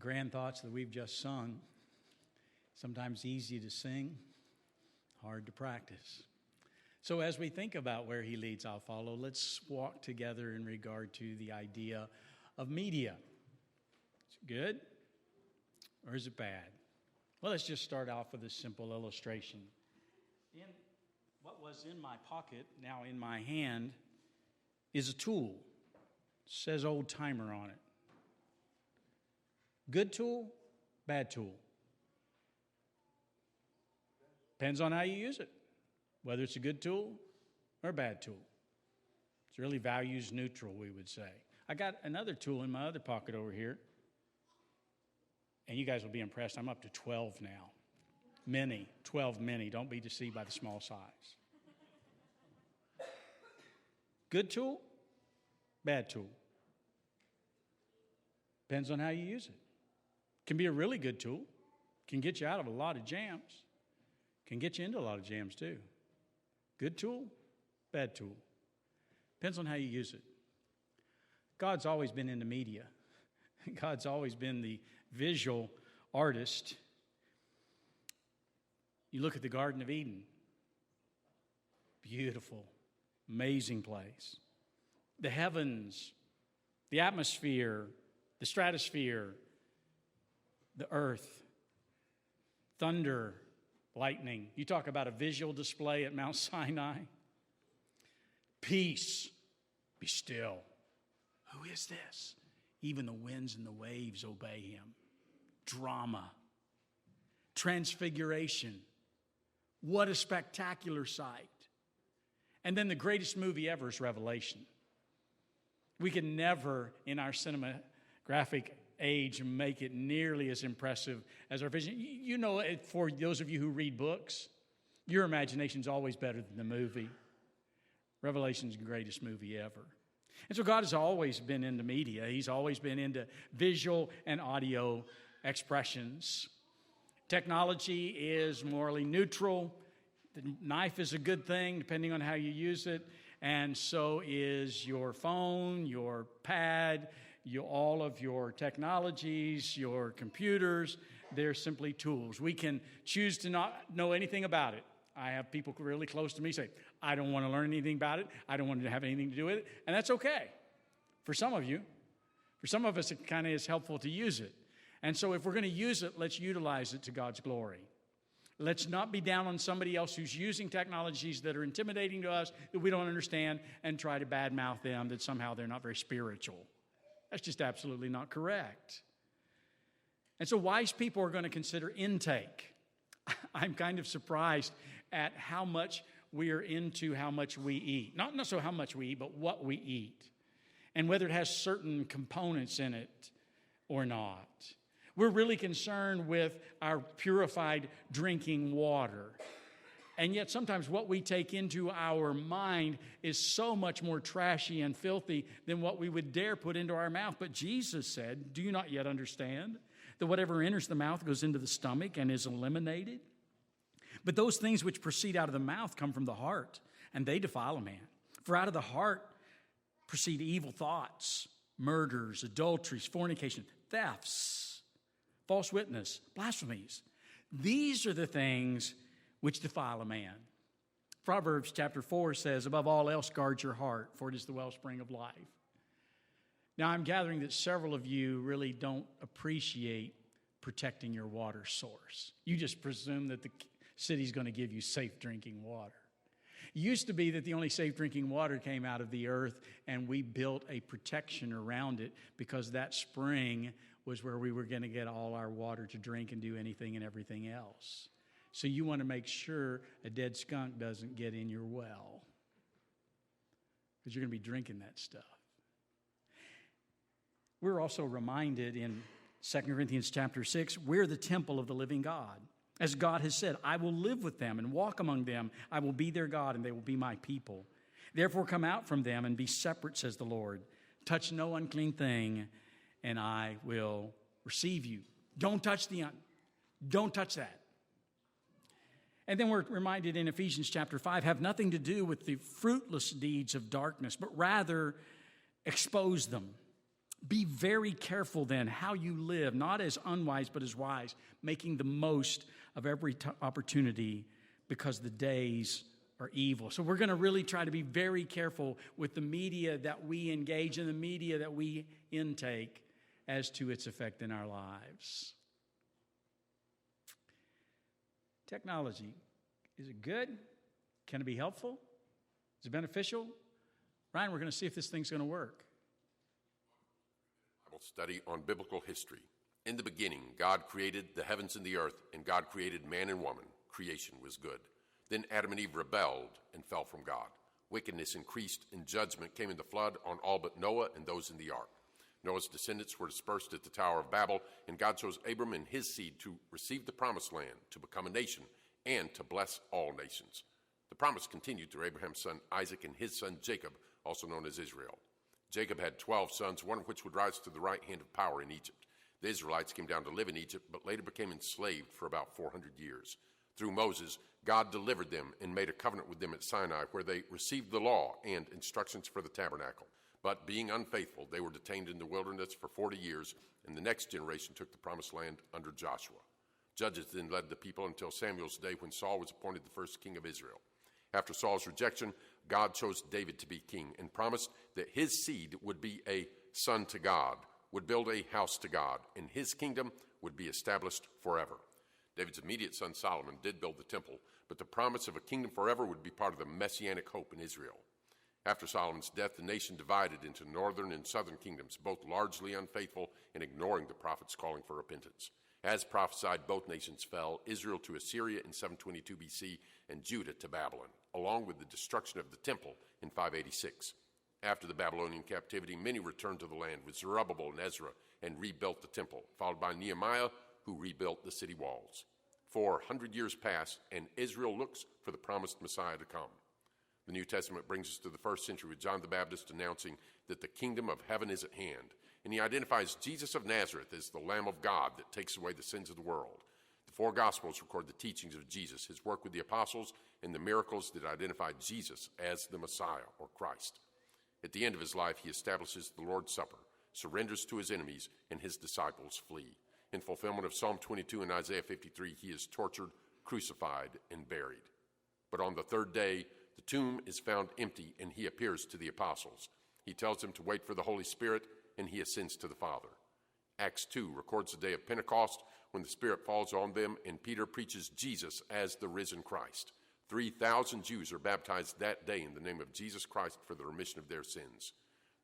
grand thoughts that we've just sung, sometimes easy to sing, hard to practice. So as we think about where he leads, I'll follow, let's walk together in regard to the idea of media. Is it good or is it bad? Well, let's just start off with a simple illustration. In what was in my pocket, now in my hand, is a tool. It says old timer on it. Good tool, bad tool. Depends on how you use it, whether it's a good tool or a bad tool. It's really values neutral, we would say. I got another tool in my other pocket over here, and you guys will be impressed. I'm up to 12 now. 12 mini. Don't be deceived by the small size. Good tool, bad tool. Depends on how you use it. Can be a really good tool. Can get you out of a lot of jams. Can get you into a lot of jams too. Good tool, bad tool. Depends on how you use it. God's always been into media. God's always been the visual artist. You look at the Garden of Eden. Beautiful, amazing place. The heavens, the atmosphere, the stratosphere, the earth, thunder, lightning. You talk about a visual display at Mount Sinai. Peace, be still. Who is this? Even the winds and the waves obey him. Drama, transfiguration. What a spectacular sight. And then the greatest movie ever is Revelation. We can never, in our cinematographic age, make it nearly as impressive as our vision. You know, for those of you who read books, your imagination's always better than the movie. Revelation's the greatest movie ever. And so God has always been into media. He's always been into visual and audio expressions. Technology is morally neutral. The knife is a good thing, depending on how you use it. And so is your phone, your pad, all of your technologies, your computers. They're simply tools. We can choose to not know anything about it. I have people really close to me say, I don't want to learn anything about it. I don't want to have anything to do with it. And that's okay for some of you. For some of us, it kind of is helpful to use it. And so if we're going to use it, let's utilize it to God's glory. Let's not be down on somebody else who's using technologies that are intimidating to us, that we don't understand, and try to badmouth them that somehow they're not very spiritual. That's just absolutely not correct. And so wise people are going to consider intake. I'm kind of surprised at how much we are into how much we eat. Not so how much we eat, but what we eat. And whether it has certain components in it or not. We're really concerned with our purified drinking water. And yet sometimes what we take into our mind is so much more trashy and filthy than what we would dare put into our mouth. But Jesus said, do you not yet understand that whatever enters the mouth goes into the stomach and is eliminated? But those things which proceed out of the mouth come from the heart, and they defile a man. For out of the heart proceed evil thoughts, murders, adulteries, fornication, thefts, false witness, blasphemies. These are the things which defile a man. Proverbs chapter 4 says, above all else, guard your heart, for it is the wellspring of life. Now, I'm gathering that several of you really don't appreciate protecting your water source. You just presume that the city's going to give you safe drinking water. It used to be that the only safe drinking water came out of the earth, and we built a protection around it because that spring was where we were going to get all our water to drink and do anything and everything else. So you want to make sure a dead skunk doesn't get in your well, because you're going to be drinking that stuff. We're also reminded in 2 Corinthians chapter 6, we're the temple of the living God. As God has said, I will live with them and walk among them. I will be their God, and they will be my people. Therefore come out from them and be separate, says the Lord. Touch no unclean thing, and I will receive you. Don't touch don't touch that. And then we're reminded in Ephesians chapter 5, have nothing to do with the fruitless deeds of darkness, but rather expose them. Be very careful then how you live, not as unwise, but as wise, making the most of every opportunity because the days are evil. So we're going to really try to be very careful with the media that we engage in, the media that we intake as to its effect in our lives. Technology, is it good? Can it be helpful? Is it beneficial? Ryan, we're going to see if this thing's going to work. Bible study on biblical history. In the beginning, God created the heavens and the earth, and God created man and woman. Creation was good. Then Adam and Eve rebelled and fell from God. Wickedness increased, and judgment came in the flood on all but Noah and those in the ark. Noah's descendants were dispersed at the Tower of Babel, and God chose Abram and his seed to receive the promised land, to become a nation, and to bless all nations. The promise continued through Abraham's son Isaac and his son Jacob, also known as Israel. Jacob had 12 sons, one of which would rise to the right hand of power in Egypt. The Israelites came down to live in Egypt, but later became enslaved for about 400 years. Through Moses, God delivered them and made a covenant with them at Sinai, where they received the law and instructions for the tabernacle. But being unfaithful, they were detained in the wilderness for 40 years, and the next generation took the promised land under Joshua. Judges then led the people until Samuel's day, when Saul was appointed the first king of Israel. After Saul's rejection, God chose David to be king and promised that his seed would be a son to God, would build a house to God, and his kingdom would be established forever. David's immediate son Solomon did build the temple, but the promise of a kingdom forever would be part of the messianic hope in Israel. After Solomon's death, the nation divided into northern and southern kingdoms, both largely unfaithful and ignoring the prophets calling for repentance. As prophesied, both nations fell, Israel to Assyria in 722 BC and Judah to Babylon, along with the destruction of the temple in 586. After the Babylonian captivity, many returned to the land with Zerubbabel and Ezra and rebuilt the temple, followed by Nehemiah, who rebuilt the city walls. 400 years pass, and Israel looks for the promised Messiah to come. The New Testament brings us to the first century with John the Baptist announcing that the kingdom of heaven is at hand, and he identifies Jesus of Nazareth as the Lamb of God that takes away the sins of the world. The four Gospels record the teachings of Jesus, his work with the apostles, and the miracles that identified Jesus as the Messiah or Christ. At the end of his life, he establishes the Lord's Supper, surrenders to his enemies, and his disciples flee. In fulfillment of Psalm 22 and Isaiah 53, he is tortured, crucified, and buried. But on the third day, the tomb is found empty, and he appears to the apostles. He tells them to wait for the Holy Spirit, and he ascends to the Father. Acts 2 records the day of Pentecost, when the Spirit falls on them, and Peter preaches Jesus as the risen Christ. 3,000 Jews are baptized that day in the name of Jesus Christ for the remission of their sins.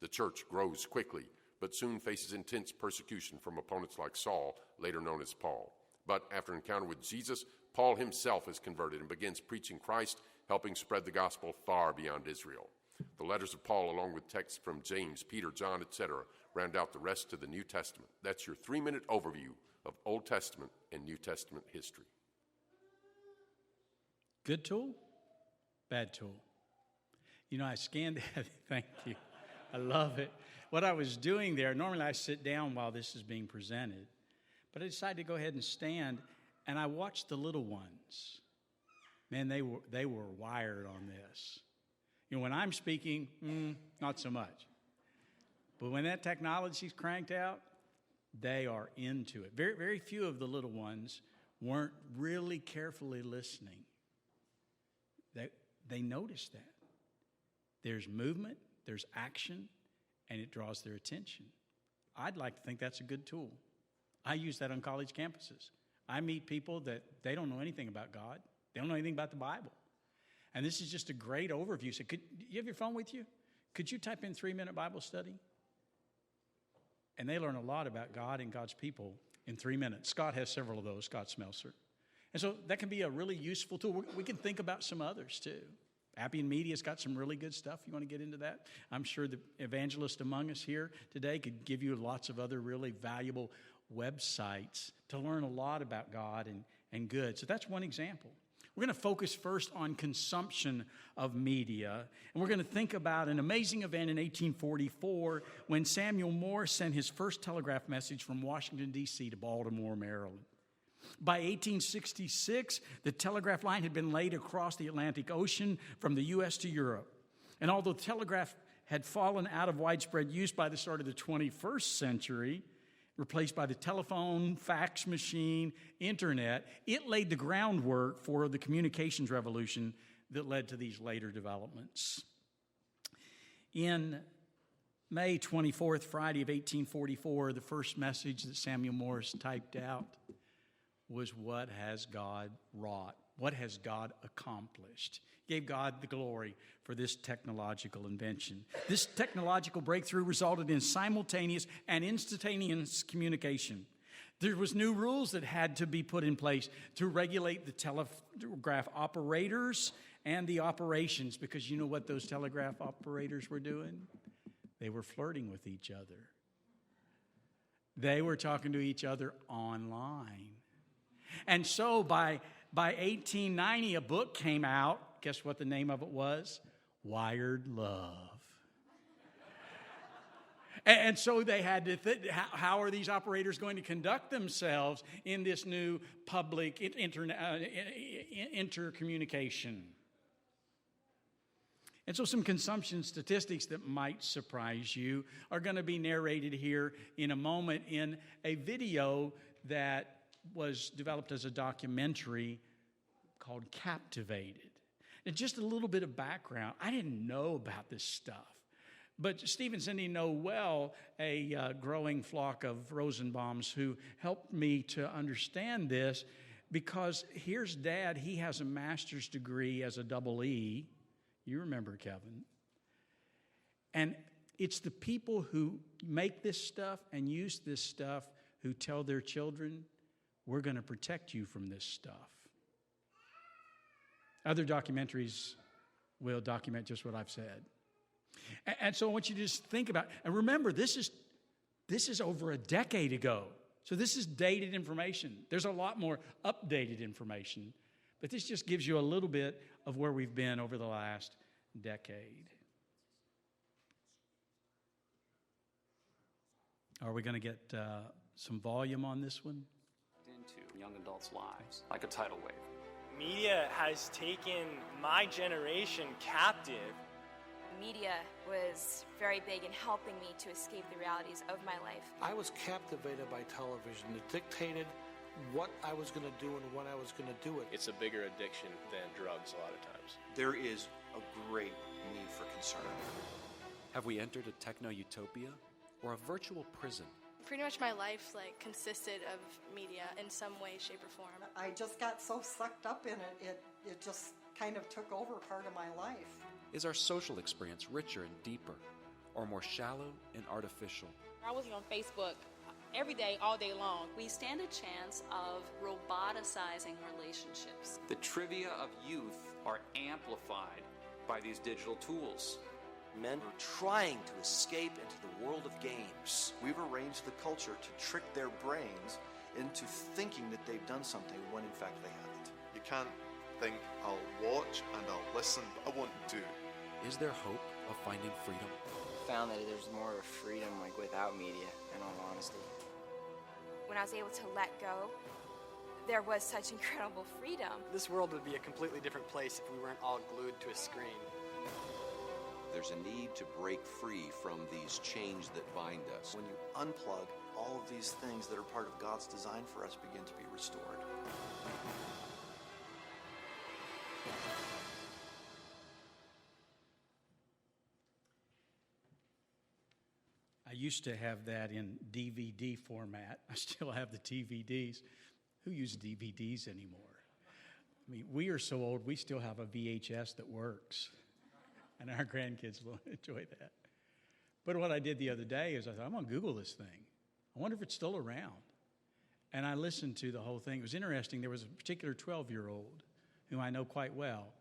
The church grows quickly, but soon faces intense persecution from opponents like Saul, later known as Paul. But after an encounter with Jesus, Paul himself is converted and begins preaching Christ, helping spread the gospel far beyond Israel. The letters of Paul, along with texts from James, Peter, John, etc., round out the rest of the New Testament. That's your 3-minute overview of Old Testament and New Testament history. Good tool? Bad tool? You know, I scanned that. Thank you. I love it. What I was doing there, normally I sit down while this is being presented, but I decided to go ahead and stand, and I watched the little ones. Man, they were wired on this. You know, when I'm speaking, not so much. But when that technology's cranked out, they are into it. Very, very few of the little ones weren't really carefully listening. They noticed that. There's movement, there's action, and it draws their attention. I'd like to think that's a good tool. I use that on college campuses. I meet people that they don't know anything about God. They don't know anything about the Bible. And this is just a great overview. So you have your phone with you? Could you type in 3-minute Bible study? And they learn a lot about God and God's people in 3 minutes. Scott has several of those, Scott Smelser. And so that can be a really useful tool. We can think about some others too. Appian Media's got some really good stuff. You want to get into that? I'm sure the evangelist among us here today could give you lots of other really valuable websites to learn a lot about God and good. So that's one example. We're going to focus first on consumption of media, and we're going to think about an amazing event in 1844 when Samuel Morse sent his first telegraph message from Washington, D.C. to Baltimore, Maryland. By 1866, the telegraph line had been laid across the Atlantic Ocean from the U.S. to Europe. And although telegraph had fallen out of widespread use by the start of the 21st century, replaced by the telephone, fax machine, internet. It laid the groundwork for the communications revolution that led to these later developments. In May 24th, Friday of 1844, the first message that Samuel Morse typed out was, "What has God wrought? What has God accomplished?" Gave God the glory for this technological invention. This technological breakthrough resulted in simultaneous and instantaneous communication. There was new rules that had to be put in place to regulate the telegraph operators and the operations, because you know what those telegraph operators were doing? They were flirting with each other. They were talking to each other online. And so by 1890, a book came out. Guess what the name of it was? Wired Love. And so they had to think, how are these operators going to conduct themselves in this new public intercommunication? And so some consumption statistics that might surprise you are going to be narrated here in a moment in a video that was developed as a documentary called Captivated. And just a little bit of background. I didn't know about this stuff. But Steve and Cindy know well a growing flock of Rosenbaums who helped me to understand this, because here's Dad. He has a master's degree as a double E. You remember, Kevin. And it's the people who make this stuff and use this stuff who tell their children, we're going to protect you from this stuff. Other documentaries will document just what I've said. And so I want you to just think about, and remember, this is over a decade ago. So this is dated information. There's a lot more updated information. But this just gives you a little bit of where we've been over the last decade. Are we going to get some volume on this one? Into young adults' lives, like a tidal wave. Media has taken my generation captive. Media was very big in helping me to escape the realities of my life. I was captivated by television. It dictated what I was going to do and when I was going to do it. It's a bigger addiction than drugs a lot of times. There is a great need for concern. Have we entered a techno-utopia or a virtual prison? Pretty much my life consisted of media in some way, shape, or form. I just got so sucked up in it, it just kind of took over part of my life. Is our social experience richer and deeper, or more shallow and artificial? I was on Facebook every day, all day long. We stand a chance of roboticizing relationships. The trivia of youth are amplified by these digital tools. Men are trying to escape into the world of games. We've arranged the culture to trick their brains into thinking that they've done something when in fact they haven't. You can't think, I'll watch and I'll listen, but I won't do. Is there hope of finding freedom? I found that there's more of a freedom without media, in all honesty. When I was able to let go, there was such incredible freedom. This world would be a completely different place if we weren't all glued to a screen. There's a need to break free from these chains that bind us. When you unplug, all of these things that are part of God's design for us begin to be restored. I used to have that in DVD format. I still have the DVDs. Who uses DVDs anymore? I mean, we are so old, we still have a VHS that works. And our grandkids will enjoy that. But what I did the other day is I thought, I'm going to Google this thing. I wonder if it's still around. And I listened to the whole thing. It was interesting. There was a particular 12-year-old whom I know quite well.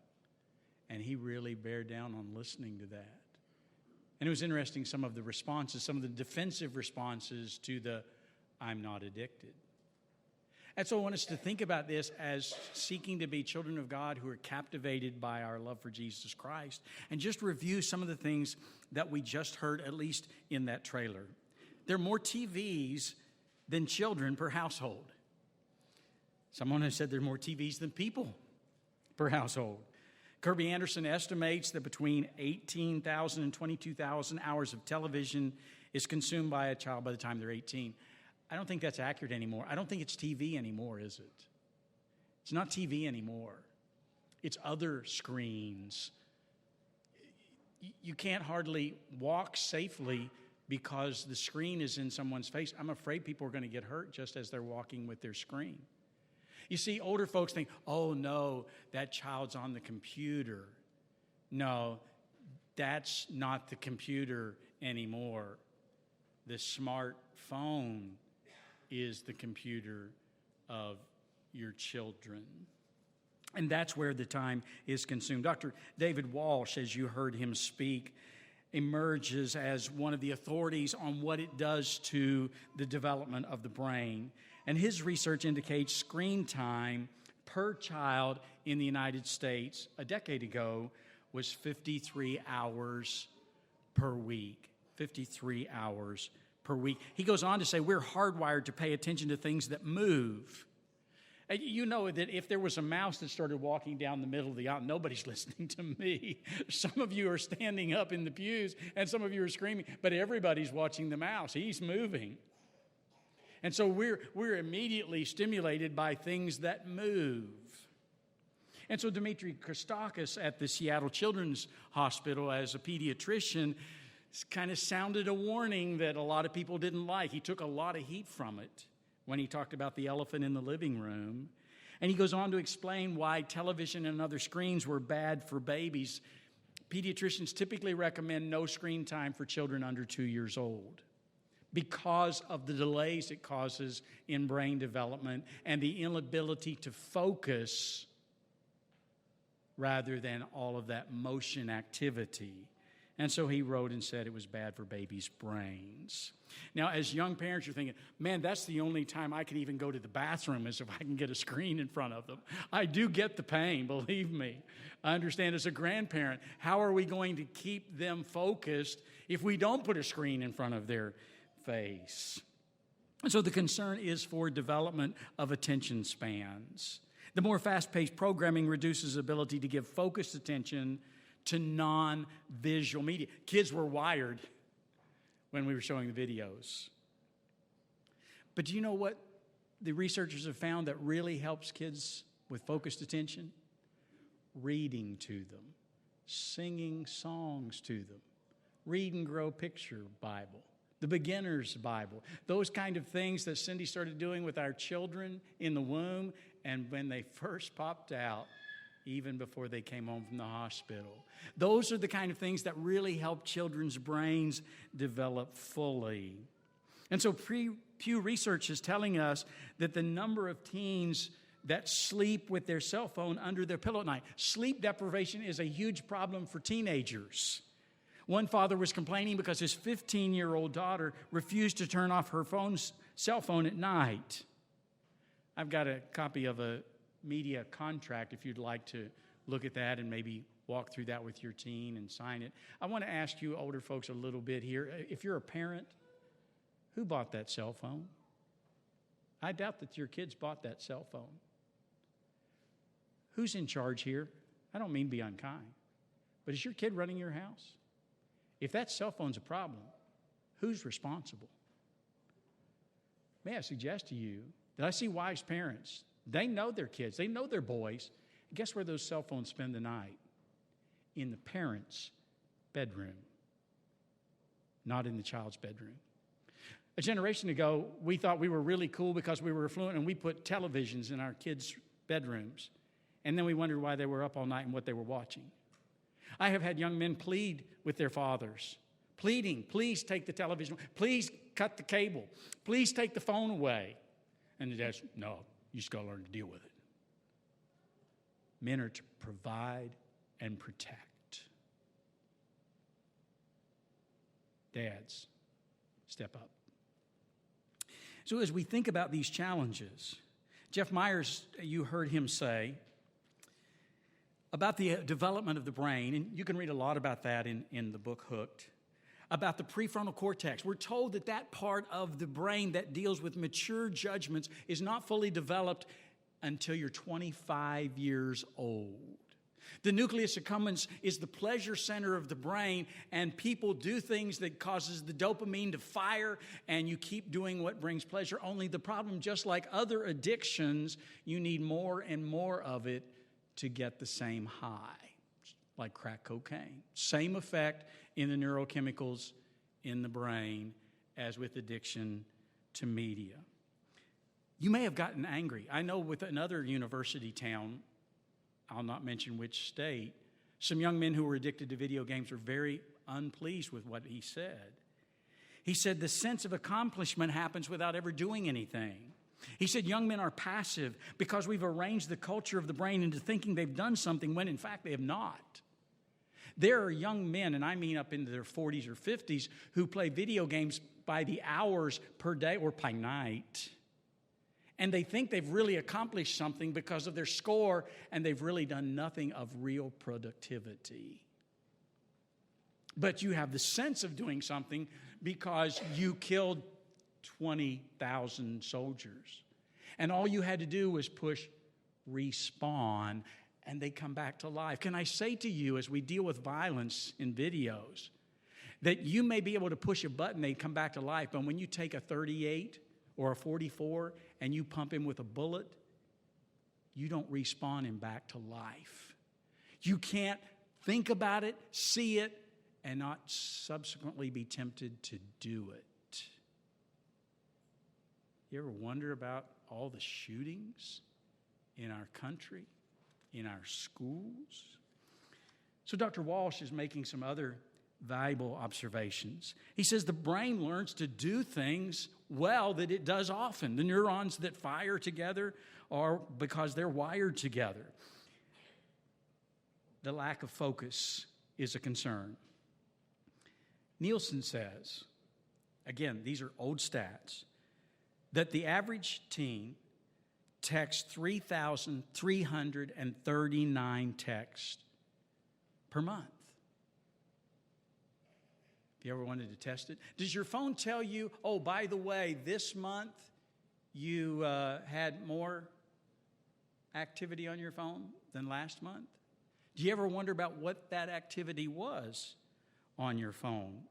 And he really bared down on listening to that. And it was interesting, some of the responses, some of the defensive responses to the, I'm not addicted. And so I want us to think about this as seeking to be children of God who are captivated by our love for Jesus Christ, and just review some of the things that we just heard, at least in that trailer. There are more TVs than children per household. Someone has said there are more TVs than people per household. Kirby Anderson estimates that between 18,000 and 22,000 hours of television is consumed by a child by the time they're 18. I don't think that's accurate anymore. I don't think it's TV anymore, is it? It's not TV anymore. It's other screens. You can't hardly walk safely because the screen is in someone's face. I'm afraid people are going to get hurt just as they're walking with their screen. You see, older folks think, oh no, that child's on the computer. No, that's not the computer anymore. The smartphone is the computer of your children. And that's where the time is consumed. Dr. David Walsh, as you heard him speak, emerges as one of the authorities on what it does to the development of the brain. And his research indicates screen time per child in the United States a decade ago was 53 hours per week. 53 hours per week. He goes on to say we're hardwired to pay attention to things that move. You know that if there was a mouse that started walking down the middle of the aisle, nobody's listening to me. Some of you are standing up in the pews and some of you are screaming, but everybody's watching the mouse. He's moving. And so we're immediately stimulated by things that move. And so Dimitri Christakis at the Seattle Children's Hospital as a pediatrician kind of sounded a warning that a lot of people didn't like. He took a lot of heat from it when he talked about the elephant in the living room. And he goes on to explain why television and other screens were bad for babies. Pediatricians typically recommend no screen time for children under 2 years old because of the delays it causes in brain development and the inability to focus rather than all of that motion activity. And so he wrote and said it was bad for babies' brains. Now, as young parents, you're thinking, man, that's the only time I can even go to the bathroom is if I can get a screen in front of them. I do get the pain, believe me. I understand as a grandparent, how are we going to keep them focused if we don't put a screen in front of their face? And so the concern is for development of attention spans. The more fast-paced programming reduces ability to give focused attention to non-visual media. Kids were wired when we were showing the videos. But do you know what the researchers have found that really helps kids with focused attention? Reading to them, singing songs to them, Read and Grow Picture Bible, the Beginner's Bible, those kind of things that Cindy started doing with our children in the womb and when they first popped out, even before they came home from the hospital. Those are the kind of things that really help children's brains develop fully. And so Pew Research is telling us that the number of teens that sleep with their cell phone under their pillow at night, sleep deprivation is a huge problem for teenagers. One father was complaining because his 15-year-old daughter refused to turn off her cell phone at night. I've got a copy of a media contract if you'd like to look at that and maybe walk through that with your teen and sign it. I want to ask you older folks a little bit here. If you're a parent, who bought that cell phone? I doubt that your kids bought that cell phone. Who's in charge here? I don't mean to be unkind, but is your kid running your house? If that cell phone's a problem, who's responsible? May I suggest to you that I see wise parents. They know their kids. They know their boys. And guess where those cell phones spend the night? In the parent's bedroom, not in the child's bedroom. A generation ago, we thought we were really cool because we were affluent and we put televisions in our kids' bedrooms. And then we wondered why they were up all night and what they were watching. I have had young men plead with their fathers, pleading, please take the television, please cut the cable, please take the phone away. And the dad's, no, you just got to learn to deal with it. Men are to provide and protect. Dads, step up. So as we think about these challenges, Jeff Myers, you heard him say about the development of the brain, and you can read a lot about that in the book Hooked, about the prefrontal cortex. We're told that that part of the brain that deals with mature judgments is not fully developed until you're 25 years old. The nucleus accumbens is the pleasure center of the brain, and people do things that causes the dopamine to fire, and you keep doing what brings pleasure. Only the problem, just like other addictions, you need more and more of it to get the same high, like crack cocaine. Same effect in the neurochemicals in the brain as with addiction to media. You may have gotten angry. I know with another university town, I'll not mention which state, some young men who were addicted to video games were very unpleased with what he said. He said the sense of accomplishment happens without ever doing anything. He said young men are passive because we've arranged the culture of the brain into thinking they've done something when in fact they have not. There are young men, and I mean up into their 40s or 50s, who play video games by the hours per day or by night. And they think they've really accomplished something because of their score, and they've really done nothing of real productivity. But you have the sense of doing something because you killed 20,000 soldiers. And all you had to do was push respawn, and they come back to life. Can I say to you, as we deal with violence in videos, that you may be able to push a button, they come back to life, but when you take a 38 or a 44 and you pump him with a bullet, you don't respawn him back to life. You can't think about it, see it, and not subsequently be tempted to do it. You ever wonder about all the shootings in our country, in our schools? So Dr. Walsh is making some other valuable observations. He says the brain learns to do things well that it does often. The neurons that fire together are because they're wired together. The lack of focus is a concern. Nielsen says, again, these are old stats, that the average teen texts 3,339 texts per month. If you ever wanted to test it, does your phone tell you, oh, by the way, this month you had more activity on your phone than last month? Do you ever wonder about what that activity was on your phone?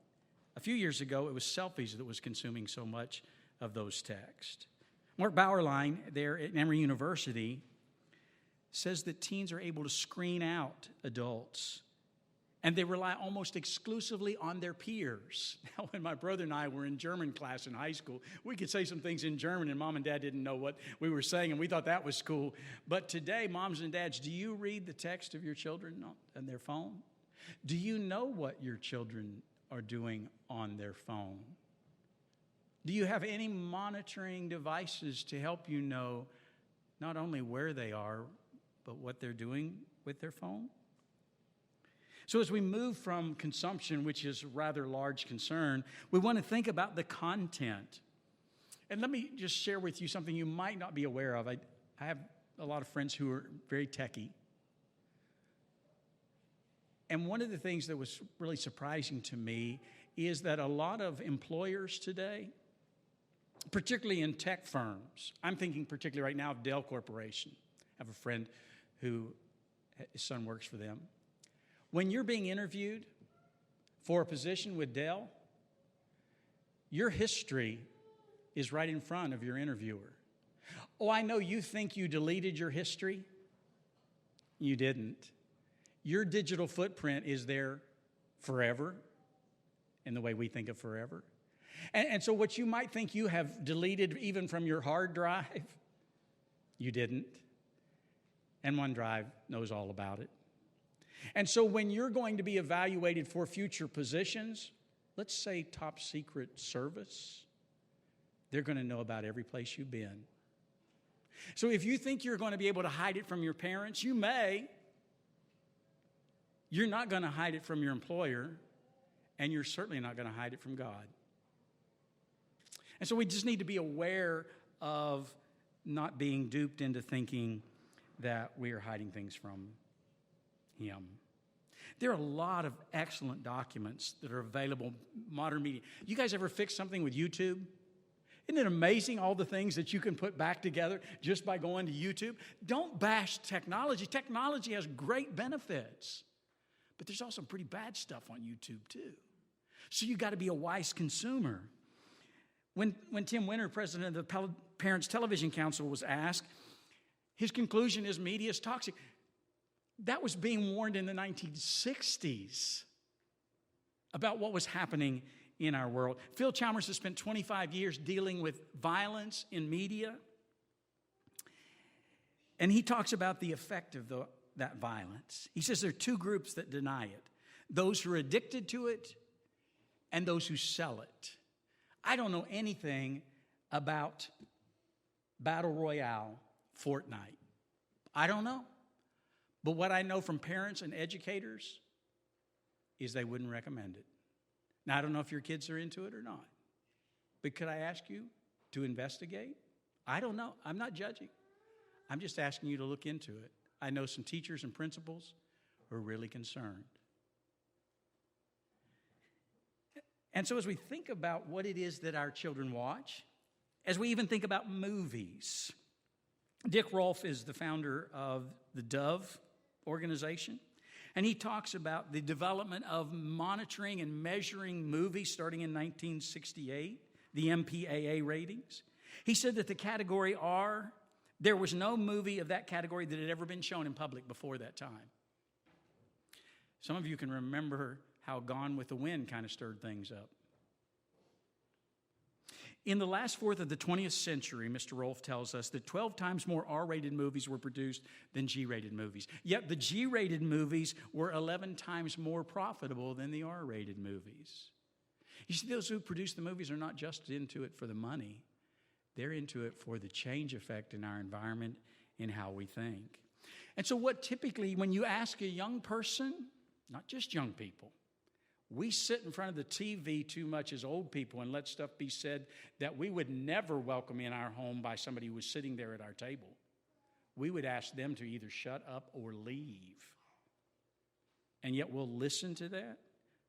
A few years ago, it was selfies that was consuming so much of those texts. Mark Bauerlein there at Emory University says that teens are able to screen out adults, and they rely almost exclusively on their peers. Now, when my brother and I were in German class in high school, we could say some things in German, and Mom and Dad didn't know what we were saying, and we thought that was cool. But today, moms and dads, do you read the text of your children on their phone? Do you know what your children are doing on their phone? Do you have any monitoring devices to help you know not only where they are, but what they're doing with their phone? So as we move from consumption, which is a rather large concern, we want to think about the content. And let me just share with you something you might not be aware of. I have a lot of friends who are very techie. And one of the things that was really surprising to me is that a lot of employers today, particularly in tech firms, I'm thinking particularly right now of Dell Corporation. I have a friend who, his son works for them. When you're being interviewed for a position with Dell, your history is right in front of your interviewer. Oh, I know you think you deleted your history. You didn't. Your digital footprint is there forever, in the way we think of forever. And so what you might think you have deleted even from your hard drive, you didn't. And OneDrive knows all about it. And so when you're going to be evaluated for future positions, let's say top secret service, they're going to know about every place you've been. So if you think you're going to be able to hide it from your parents, you may. You're not going to hide it from your employer, and you're certainly not going to hide it from God. And so we just need to be aware of not being duped into thinking that we are hiding things from Him. There are a lot of excellent documents that are available, modern media. You guys ever fix something with YouTube? Isn't it amazing all the things that you can put back together just by going to YouTube? Don't bash technology. Technology has great benefits. But there's also pretty bad stuff on YouTube too. So you got to be a wise consumer. When Tim Winter, president of the Parents Television Council, was asked, his conclusion is media is toxic. That was being warned in the 1960s about what was happening in our world. Phil Chalmers has spent 25 years dealing with violence in media. And he talks about the effect of that violence. He says there are two groups that deny it: those who are addicted to it and those who sell it. I don't know anything about Battle Royale Fortnite. I don't know. But what I know from parents and educators is they wouldn't recommend it. Now, I don't know if your kids are into it or not. But could I ask you to investigate? I don't know. I'm not judging. I'm just asking you to look into it. I know some teachers and principals who are really concerned. And so as we think about what it is that our children watch, as we even think about movies, Dick Rolfe is the founder of the Dove organization, and he talks about the development of monitoring and measuring movies starting in 1968, the MPAA ratings. He said that the category R, there was no movie of that category that had ever been shown in public before that time. Some of you can remember how Gone with the Wind kind of stirred things up. In the last fourth of the 20th century, Mr. Rolfe tells us that 12 times more R-rated movies were produced than G-rated movies. Yet the G-rated movies were 11 times more profitable than the R-rated movies. You see, those who produce the movies are not just into it for the money. They're into it for the change effect in our environment and how we think. And so what typically, when you ask a young person, not just young people, we sit in front of the TV too much as old people and let stuff be said that we would never welcome in our home by somebody who was sitting there at our table. We would ask them to either shut up or leave. And yet we'll listen to that.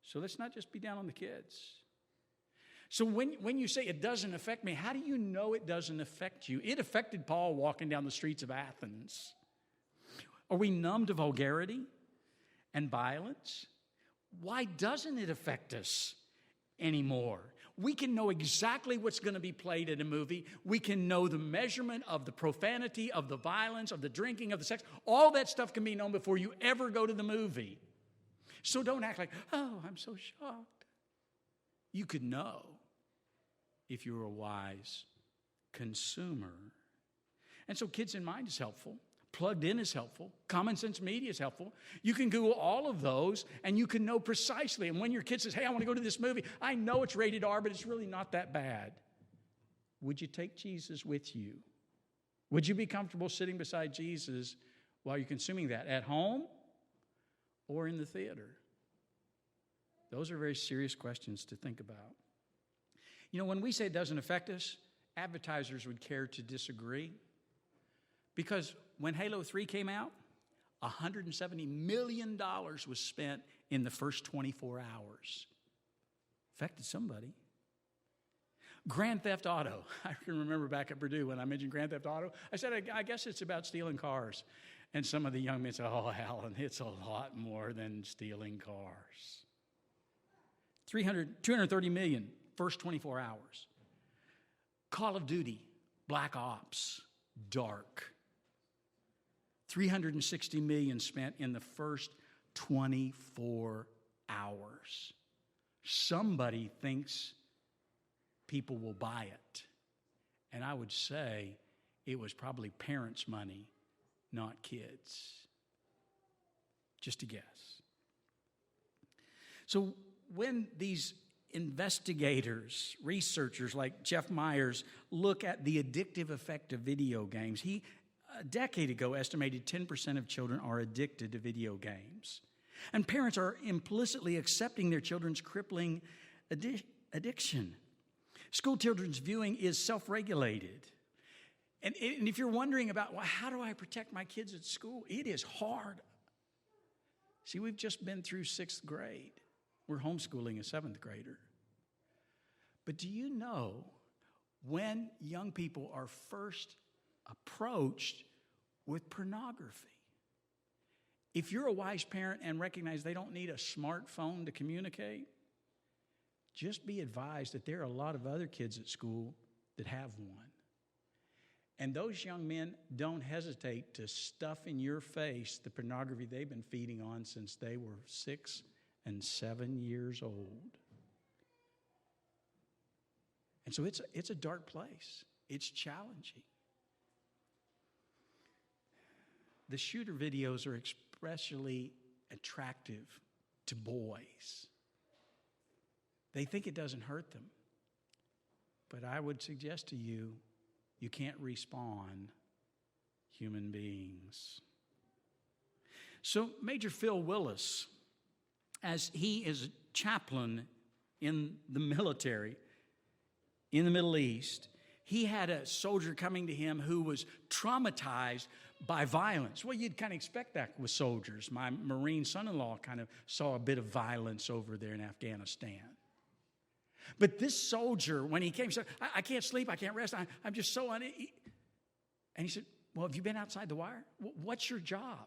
So let's not just be down on the kids. So when you say it doesn't affect me, how do you know it doesn't affect you? It affected Paul walking down the streets of Athens. Are we numb to vulgarity and violence? Why doesn't it affect us anymore? We can know exactly what's going to be played in a movie. We can know the measurement of the profanity, of the violence, of the drinking, of the sex. All that stuff can be known before you ever go to the movie. So don't act like, oh, I'm so shocked. You could know if you were a wise consumer. And so Kids in Mind is helpful. Plugged In is helpful. Common Sense Media is helpful. You can Google all of those, and you can know precisely. And when your kid says, hey, I want to go to this movie, I know it's rated R, but it's really not that bad. Would you take Jesus with you? Would you be comfortable sitting beside Jesus while you're consuming that at home or in the theater? Those are very serious questions to think about. You know, when we say it doesn't affect us, advertisers would care to disagree. Because when Halo 3 came out, $170 million was spent in the first 24 hours. Affected somebody. Grand Theft Auto. I can remember back at Purdue when I mentioned Grand Theft Auto, I said, I guess it's about stealing cars. And some of the young men said, oh, Alan, it's a lot more than stealing cars. 230 million, first 24 hours. Call of Duty, Black Ops, Dark. 360 million spent in the first 24 hours. Somebody thinks people will buy it. And I would say it was probably parents' money, not kids. Just a guess. So when these investigators, researchers like Jeff Myers look at the addictive effect of video games, he a decade ago estimated 10% of children are addicted to video games. And parents are implicitly accepting their children's crippling addiction. School children's viewing is self-regulated. And if you're wondering about, well, how do I protect my kids at school? It is hard. See, we've just been through 6th grade. We're homeschooling a 7th grader. But do you know when young people are first approached with pornography. If you're a wise parent and recognize they don't need a smartphone to communicate, just be advised that there are a lot of other kids at school that have one. And those young men don't hesitate to stuff in your face the pornography they've been feeding on since they were 6 and 7 years old. And so it's a dark place. It's challenging. The shooter videos are especially attractive to boys. They think it doesn't hurt them. But I would suggest to you, you can't respawn human beings. So Major Phil Willis, as he is a chaplain in the military in the Middle East, he had a soldier coming to him who was traumatized by violence. Well, you'd kind of expect that with soldiers. My Marine son-in-law kind of saw a bit of violence over there in Afghanistan. But this soldier, when he came, he said, I can't sleep, I can't rest, I'm just so uneasy. And he said, well, have you been outside the wire? What's your job?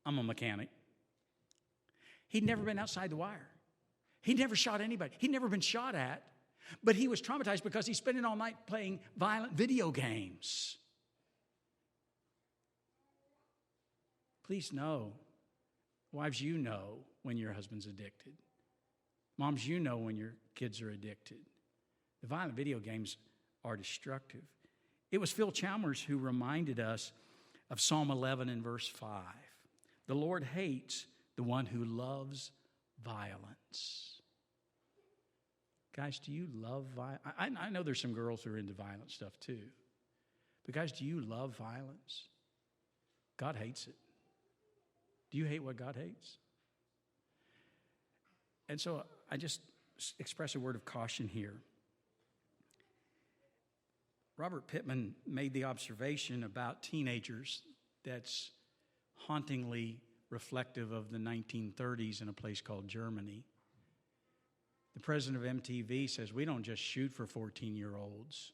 I'm a mechanic. He'd never been outside the wire. He'd never shot anybody. He'd never been shot at. But he was traumatized because he's spending all night playing violent video games. Please know, wives, you know when your husband's addicted. Moms, you know when your kids are addicted. The violent video games are destructive. It was Phil Chalmers who reminded us of Psalm 11 and verse 5. The Lord hates the one who loves violence. Guys, do you love violence? I know there's some girls who are into violent stuff too. But guys, do you love violence? God hates it. Do you hate what God hates? And so I just express a word of caution here. Robert Pittman made the observation about teenagers that's hauntingly reflective of the 1930s in a place called Germany. The president of MTV says, we don't just shoot for 14-year-olds,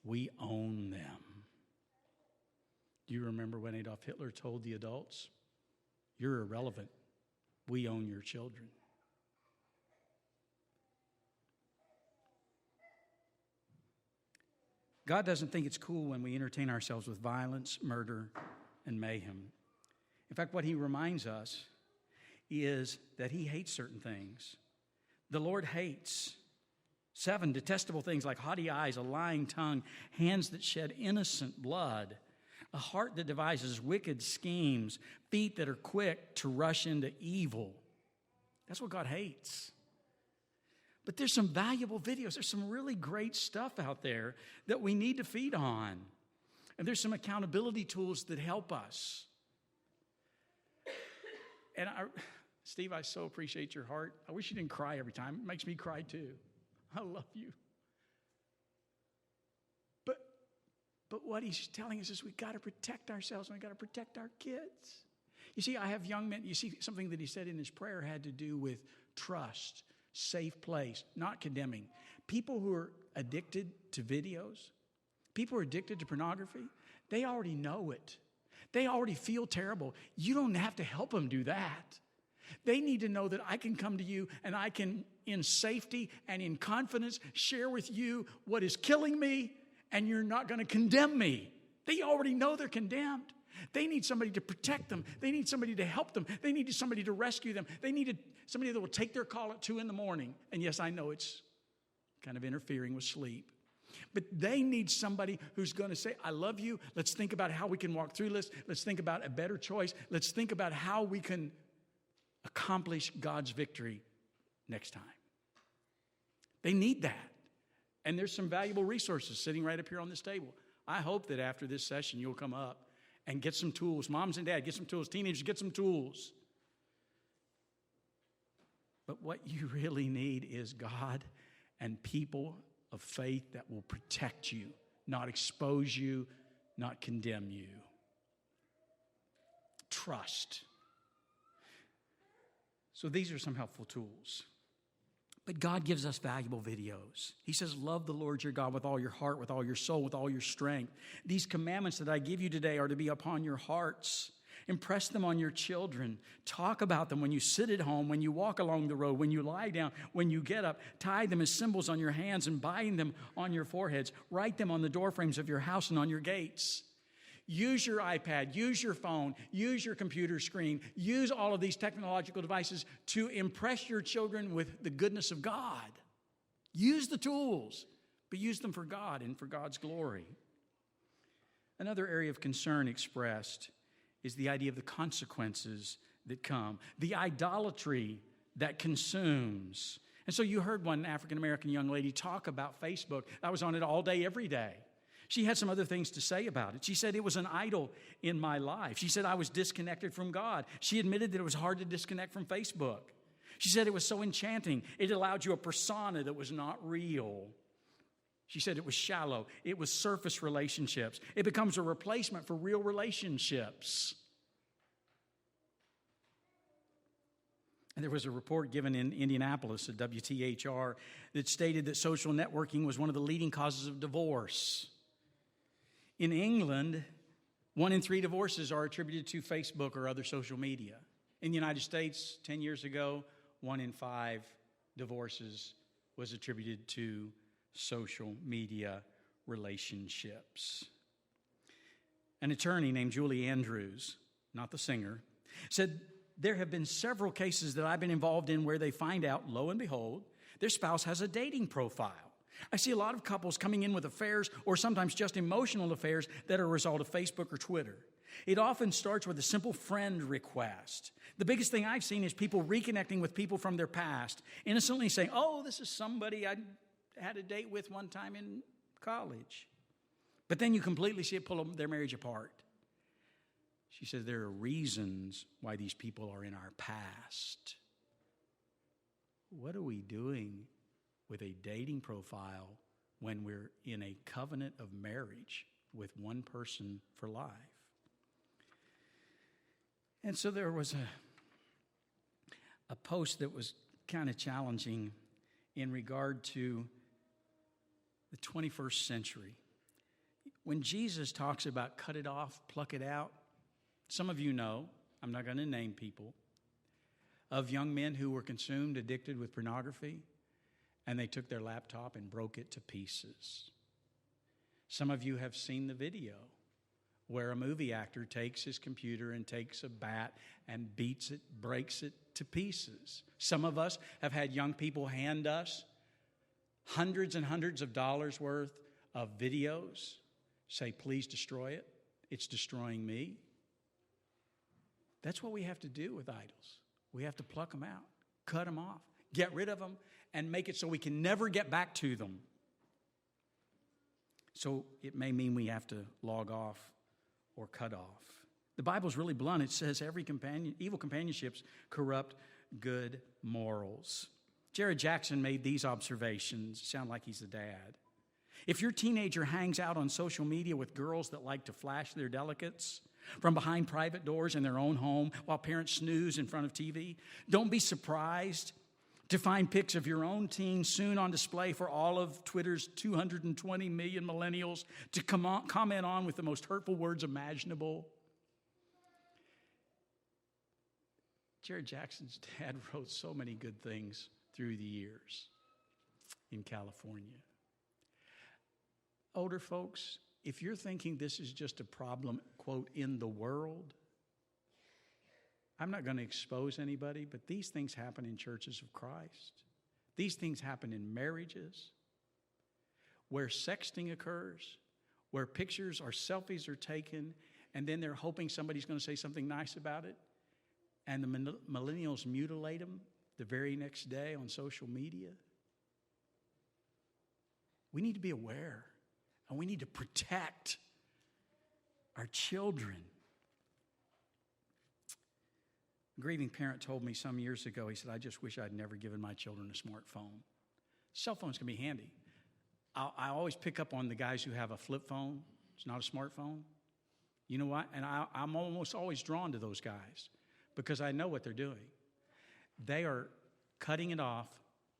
we own them. Do you remember when Adolf Hitler told the adults, you're irrelevant, we own your children? God doesn't think it's cool when we entertain ourselves with violence, murder, and mayhem. In fact, what he reminds us is that he hates certain things. The Lord hates 7 detestable things like haughty eyes, a lying tongue, hands that shed innocent blood, a heart that devises wicked schemes, feet that are quick to rush into evil. That's what God hates. But there's some valuable videos. There's some really great stuff out there that we need to feed on. And there's some accountability tools that help us. And Steve, I so appreciate your heart. I wish you didn't cry every time. It makes me cry too. I love you. But what he's telling us is we've got to protect ourselves and we've got to protect our kids. You see, I have young men. You see, something that he said in his prayer had to do with trust, safe place, not condemning. People who are addicted to videos, people who are addicted to pornography, they already know it. They already feel terrible. You don't have to help them do that. They need to know that I can come to you and I can, in safety and in confidence, share with you what is killing me, and you're not going to condemn me. They already know they're condemned. They need somebody to protect them. They need somebody to help them. They need somebody to rescue them. They need somebody that will take their call at 2 a.m. And yes, I know it's kind of interfering with sleep. But they need somebody who's going to say, I love you. Let's think about how we can walk through this. Let's think about a better choice. Let's think about how we can accomplish God's victory next time. They need that. And there's some valuable resources sitting right up here on this table. I hope that after this session, you'll come up and get some tools. Moms and dads, get some tools. Teenagers, get some tools. But what you really need is God and people of faith that will protect you, not expose you, not condemn you. Trust. So these are some helpful tools. But God gives us valuable videos. He says, love the Lord your God with all your heart, with all your soul, with all your strength. These commandments that I give you today are to be upon your hearts. Impress them on your children. Talk about them when you sit at home, when you walk along the road, when you lie down, when you get up. Tie them as symbols on your hands and bind them on your foreheads. Write them on the doorframes of your house and on your gates. Use your iPad, use your phone, use your computer screen, use all of these technological devices to impress your children with the goodness of God. Use the tools, but use them for God and for God's glory. Another area of concern expressed is the idea of the consequences that come, the idolatry that consumes. And so you heard one African-American young lady talk about Facebook. I was on it all day, every day. She had some other things to say about it. She said, it was an idol in my life. She said, I was disconnected from God. She admitted that it was hard to disconnect from Facebook. She said it was so enchanting. It allowed you a persona that was not real. She said it was shallow. It was surface relationships. It becomes a replacement for real relationships. And there was a report given in Indianapolis at WTHR that stated that social networking was one of the leading causes of divorce. In England, 1 in 3 divorces are attributed to Facebook or other social media. In the United States, 10 years ago, 1 in 5 divorces was attributed to social media relationships. An attorney named Julie Andrews, not the singer, said, there have been several cases that I've been involved in where they find out, lo and behold, their spouse has a dating profile. I see a lot of couples coming in with affairs or sometimes just emotional affairs that are a result of Facebook or Twitter. It often starts with a simple friend request. The biggest thing I've seen is people reconnecting with people from their past, innocently saying, oh, this is somebody I had a date with one time in college. But then you completely see it pull their marriage apart. She says there are reasons why these people are in our past. What are we doing with a dating profile when we're in a covenant of marriage with one person for life? And so there was a post that was kind of challenging in regard to the 21st century. When Jesus talks about cut it off, pluck it out, some of you know, I'm not going to name people, of young men who were consumed, addicted with pornography, and they took their laptop and broke it to pieces. Some of you have seen the video where a movie actor takes his computer and takes a bat and beats it, breaks it to pieces. Some of us have had young people hand us hundreds and hundreds of dollars worth of videos, say, please destroy it. It's destroying me. That's what we have to do with idols. We have to pluck them out, cut them off, get rid of them, and make it so we can never get back to them. So it may mean we have to log off or cut off. The Bible's really blunt. It says evil companionships corrupt good morals. Jared Jackson made these observations. Sound like he's the dad. If your teenager hangs out on social media with girls that like to flash their delicates from behind private doors in their own home while parents snooze in front of TV, don't be surprised to find pics of your own teen soon on display for all of Twitter's 220 million millennials to comment on with the most hurtful words imaginable. Jared Jackson's dad wrote so many good things through the years in California. Older folks, if you're thinking this is just a problem, quote, in the world, I'm not going to expose anybody, but these things happen in churches of Christ. These things happen in marriages where sexting occurs, where pictures or selfies are taken, and then they're hoping somebody's going to say something nice about it, and the millennials mutilate them the very next day on social media. We need to be aware, and we need to protect our children. A grieving parent told me some years ago, he said, I just wish I'd never given my children a smartphone. Cell phones can be handy. I always pick up on the guys who have a flip phone. It's not a smartphone. You know what? And I'm almost always drawn to those guys because I know what they're doing. They are cutting it off,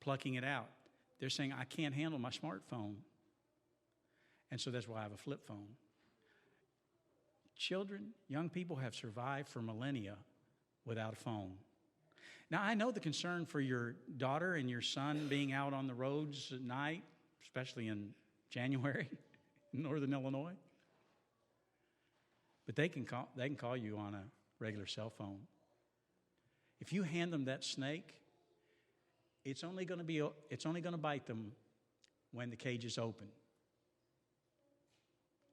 plucking it out. They're saying, I can't handle my smartphone. And so that's why I have a flip phone. Children, young people have survived for millennia without a phone. Now, I know the concern for your daughter and your son being out on the roads at night, especially in January in northern Illinois. But they can call you on a regular cell phone. If you hand them that snake, it's only going to bite them when the cage is open.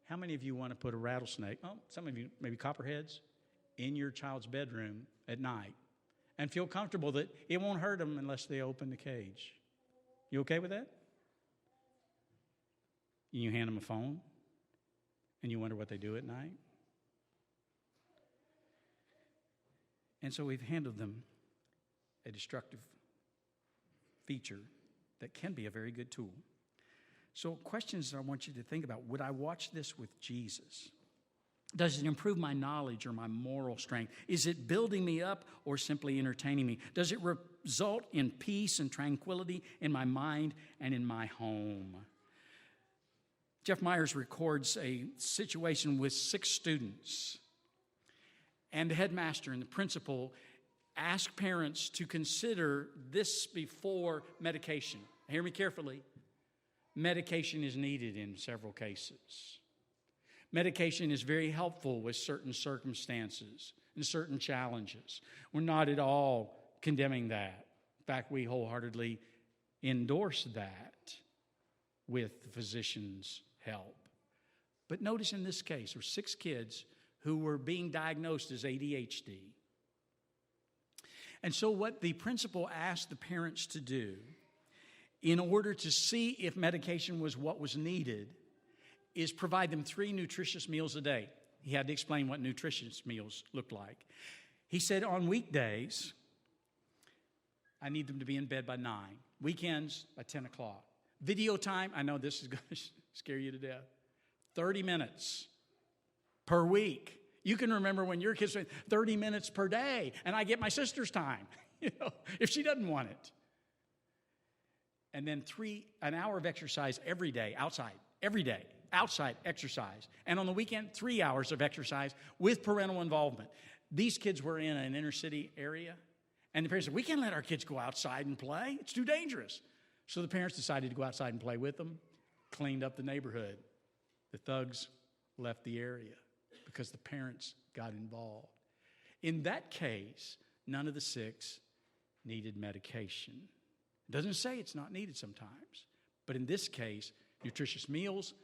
How many of you want to put a rattlesnake, some of you, maybe copperheads, in your child's bedroom at night and feel comfortable that it won't hurt them unless they open the cage? You okay with that? You hand them a phone and you wonder what they do at night? And so we've handed them a destructive feature that can be a very good tool. So questions I want you to think about. Would I watch this with Jesus? Does it improve my knowledge or my moral strength? Is it building me up or simply entertaining me? Does it result in peace and tranquility in my mind and in my home? Jeff Myers records a situation with 6 students. And the headmaster and the principal ask parents to consider this before medication. Hear me carefully. Medication is needed in several cases. Medication is very helpful with certain circumstances and certain challenges. We're not at all condemning that. In fact, we wholeheartedly endorse that with the physician's help. But notice in this case, there were 6 kids who were being diagnosed as ADHD. And so what the principal asked the parents to do in order to see if medication was what was needed is provide them 3 nutritious meals a day. He had to explain what nutritious meals looked like. He said on weekdays, I need them to be in bed by 9. Weekends by 10 o'clock. Video time, I know this is going to scare you to death. 30 minutes per week. You can remember when your kids say 30 minutes per day, and I get my sister's time, if she doesn't want it. And then an hour of exercise every day, outside exercise. And on the weekend, 3 hours of exercise with parental involvement. These kids were in an inner city area, and the parents said, we can't let our kids go outside and play. It's too dangerous. So the parents decided to go outside and play with them, cleaned up the neighborhood. The thugs left the area because the parents got involved. In that case, none of the 6 needed medication. It doesn't say it's not needed sometimes, but in this case, nutritious meals,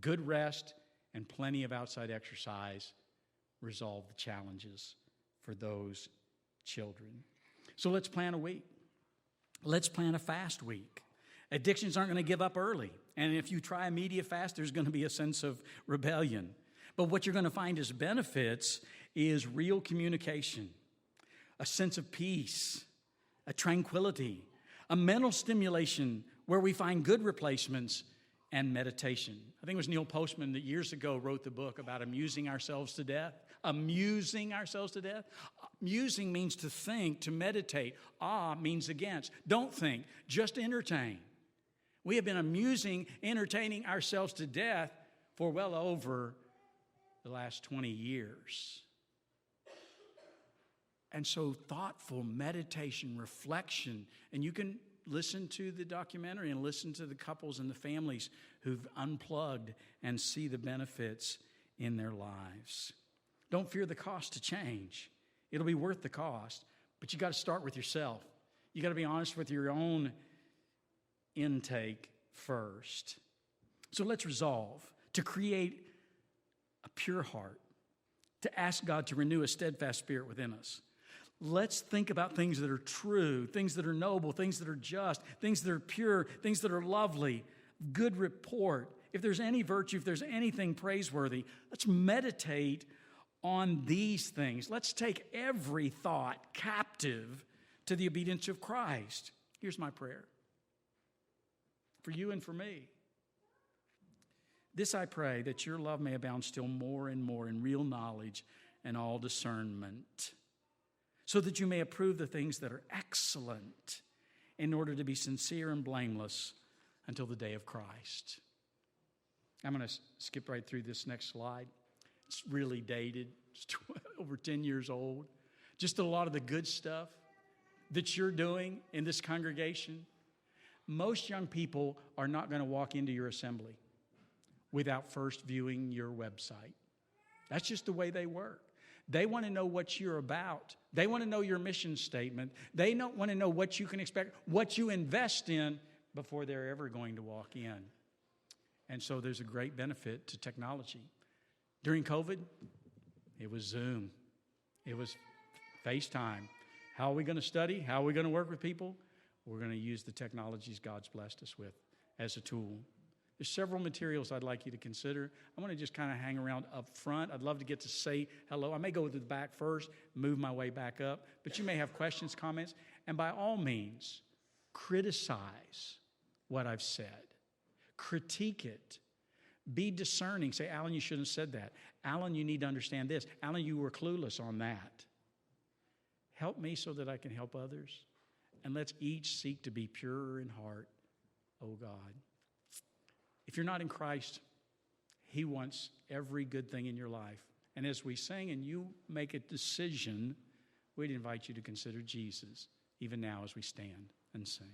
good rest, and plenty of outside exercise resolve the challenges for those children. So let's plan a week. Let's plan a fast week. Addictions aren't going to give up early. And if you try a media fast, there's going to be a sense of rebellion. But what you're going to find as benefits is real communication, a sense of peace, a tranquility, a mental stimulation where we find good replacements, and meditation. I think it was Neil Postman that years ago wrote the book about amusing ourselves to death. Amusing ourselves to death. Musing means to think, to meditate. Means against. Don't think, just entertain. We have been entertaining ourselves to death for well over the last 20 years. And so thoughtful meditation, reflection, and you can listen to the documentary and listen to the couples and the families who've unplugged and see the benefits in their lives. Don't fear the cost to change. It'll be worth the cost, but you got to start with yourself. You got to be honest with your own intake first. So let's resolve to create a pure heart, to ask God to renew a steadfast spirit within us. Let's think about things that are true, things that are noble, things that are just, things that are pure, things that are lovely, good report. If there's any virtue, if there's anything praiseworthy, let's meditate on these things. Let's take every thought captive to the obedience of Christ. Here's my prayer for you and for me. This I pray, that your love may abound still more and more in real knowledge and all discernment, so that you may approve the things that are excellent, in order to be sincere and blameless until the day of Christ. I'm going to skip right through this next slide. It's really dated. It's over 10 years old. Just a lot of the good stuff that you're doing in this congregation. Most young people are not going to walk into your assembly without first viewing your website. That's just the way they work. They want to know what you're about. They want to know your mission statement. They don't want to know what you can expect, what you invest in before they're ever going to walk in. And so there's a great benefit to technology. During COVID, it was Zoom. It was FaceTime. How are we going to study? How are we going to work with people? We're going to use the technologies God's blessed us with as a tool. There's several materials I'd like you to consider. I want to just kind of hang around up front. I'd love to get to say hello. I may go to the back first, move my way back up, but you may have questions, comments, and by all means, criticize what I've said. Critique it. Be discerning. Say, Alan, you shouldn't have said that. Alan, you need to understand this. Alan, you were clueless on that. Help me so that I can help others. And let's each seek to be pure in heart, oh God. If you're not in Christ, He wants every good thing in your life. And as we sing and you make a decision, we'd invite you to consider Jesus, even now as we stand and sing.